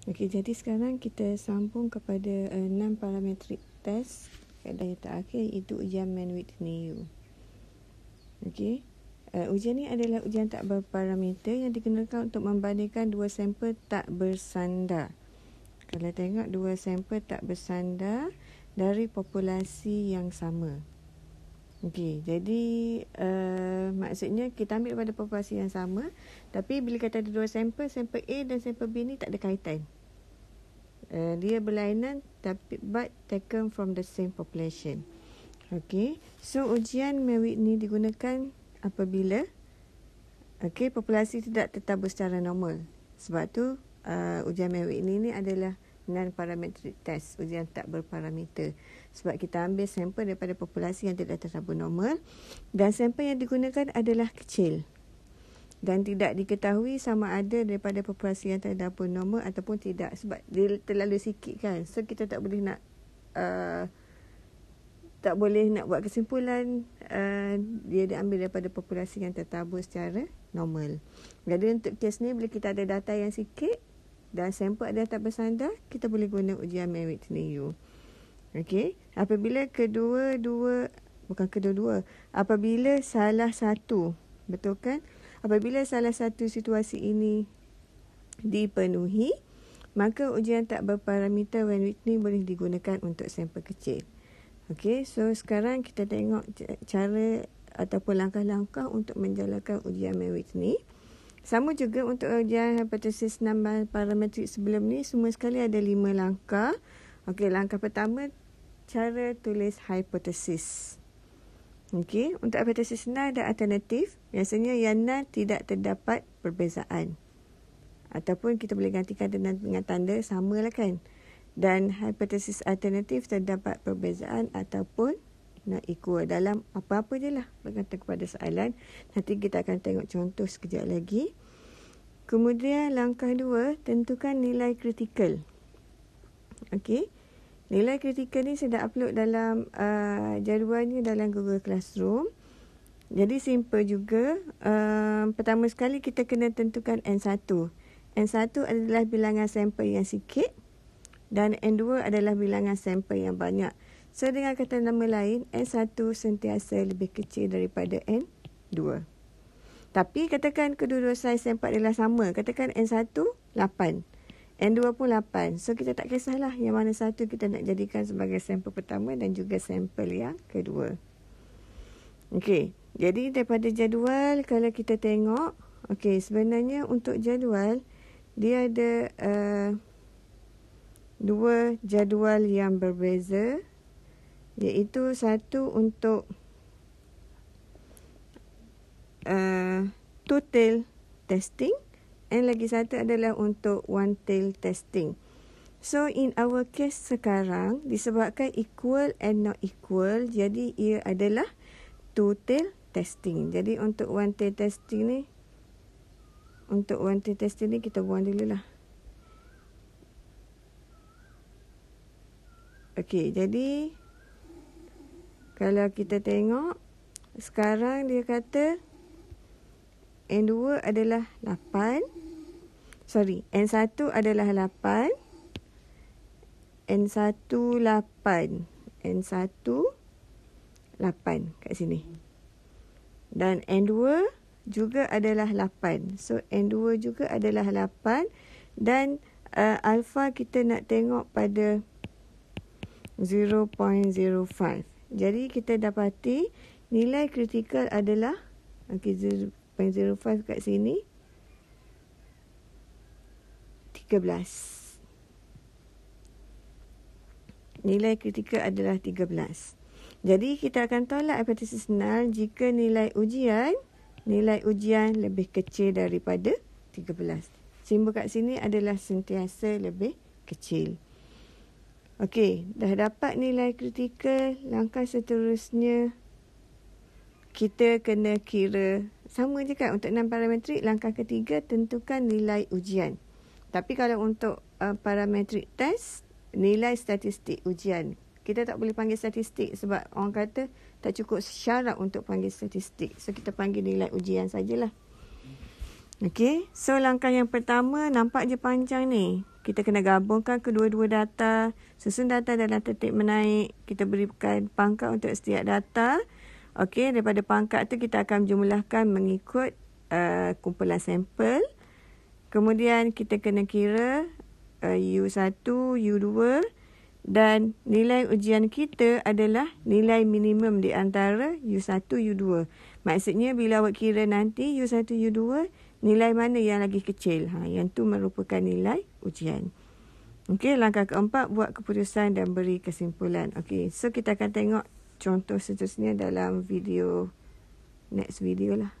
Okey, jadi sekarang kita sambung kepada non-parametric test kaedah yang terakhir, iaitu ujian Mann-Whitney. Okey. Ujian ni adalah ujian tak berparameter yang digunakan untuk membandingkan dua sampel tak bersandar. Kalau tengok dua sampel tak bersandar dari populasi yang sama. Okey, jadi maksudnya kita ambil pada populasi yang sama, tapi bila kata ada dua sampel, sampel A dan sampel B ni tak ada kaitan. Dia berlainan tapi but taken from the same population. Okey, so ujian Mann-Whitney digunakan apabila populasi tidak tertabur secara normal. Sebab tu ujian Mann-Whitney ni adalah non-parametric test, ujian tak berparameter. Sebab kita ambil sampel daripada populasi yang tidak tertabur normal dan sampel yang digunakan adalah kecil dan tidak diketahui sama ada daripada populasi yang tertabur normal ataupun tidak, sebab dia terlalu sikit kan. So kita tak boleh nak buat kesimpulan dia diambil daripada populasi yang tertabur secara normal. Jadi untuk kes ni, bila kita ada data yang sikit dan sampel ada tak bersandar, kita boleh guna ujian Mann-Whitney. Okey, apabila apabila salah satu, betul kan? Apabila salah satu situasi ini dipenuhi, maka ujian tak berparameter Mann-Whitney boleh digunakan untuk sampel kecil. Okey, so sekarang kita tengok cara ataupun langkah-langkah untuk menjalankan ujian Mann-Whitney. Sama juga untuk ujian hipotesis non-parametrik sebelum ni, semua sekali ada 5 langkah. Okey, langkah pertama, cara tulis hipotesis. Okey, untuk hipotesis null ada alternatif. Biasanya yang null tidak terdapat perbezaan. Ataupun kita boleh gantikan dengan tanda sama lah kan. Dan hipotesis alternatif terdapat perbezaan ataupun not equal dalam apa-apa je lah bergantung kepada soalan. Nanti kita akan tengok contoh sekejap lagi. Kemudian langkah 2, tentukan nilai kritikal. Okey. Nilai kritikal ni saya dah upload dalam jadualnya dalam Google Classroom. Jadi simple juga. Pertama sekali kita kena tentukan N1. N1 adalah bilangan sampel yang sikit dan N2 adalah bilangan sampel yang banyak. So dengan kata nama lain, N1 sentiasa lebih kecil daripada N2. Tapi katakan kedua-dua saiz sampel adalah sama. Katakan N1 8. N2 pun 8. So kita tak kisahlah yang mana satu kita nak jadikan sebagai sampel pertama dan juga sampel yang kedua. Okey, jadi daripada jadual kalau kita tengok, okey, sebenarnya untuk jadual dia ada dua jadual yang berbeza, iaitu satu untuk two-tail testing and lagi satu adalah untuk one-tail testing. So in our case sekarang, disebabkan equal and not equal, jadi ia adalah two-tail testing. Jadi untuk one-tail testing ni, kita buang dululah. Okey, jadi kalau kita tengok sekarang dia kata N2 adalah 8. N1 adalah 8. N1 8. N1 8 kat sini. Dan N2 juga adalah 8. So N2 juga adalah 8 dan alpha kita nak tengok pada 0.05. Jadi kita dapati nilai kritikal adalah 0.05 kat sini 13. Nilai kritikal adalah 13. Jadi kita akan tolak hipotesis null jika nilai ujian lebih kecil daripada 13. Simbol kat sini adalah sentiasa lebih kecil. Okey, dah dapat nilai kritikal. Langkah seterusnya kita kena kira sama je kan untuk non-parametrik. Langkah ketiga, tentukan nilai ujian. Tapi kalau untuk parametric test, nilai statistik ujian. Kita tak boleh panggil statistik sebab orang kata tak cukup syarat untuk panggil statistik. So kita panggil nilai ujian sajalah. Okey, so langkah yang pertama nampak je panjang ni. Kita kena gabungkan kedua-dua data, susun data dalam tertib menaik. Kita berikan pangkat untuk setiap data. Okey, daripada pangkat tu kita akan jumlahkan mengikut kumpulan sampel. Kemudian kita kena kira U1, U2 dan nilai ujian kita adalah nilai minimum di antara U1, U2. Maksudnya bila awak kira nanti U1, U2, nilai mana yang lagi kecil? Yang tu merupakan nilai ujian. Okey, langkah keempat, buat keputusan dan beri kesimpulan. Okey, so kita akan tengok contoh seterusnya dalam video, next video lah.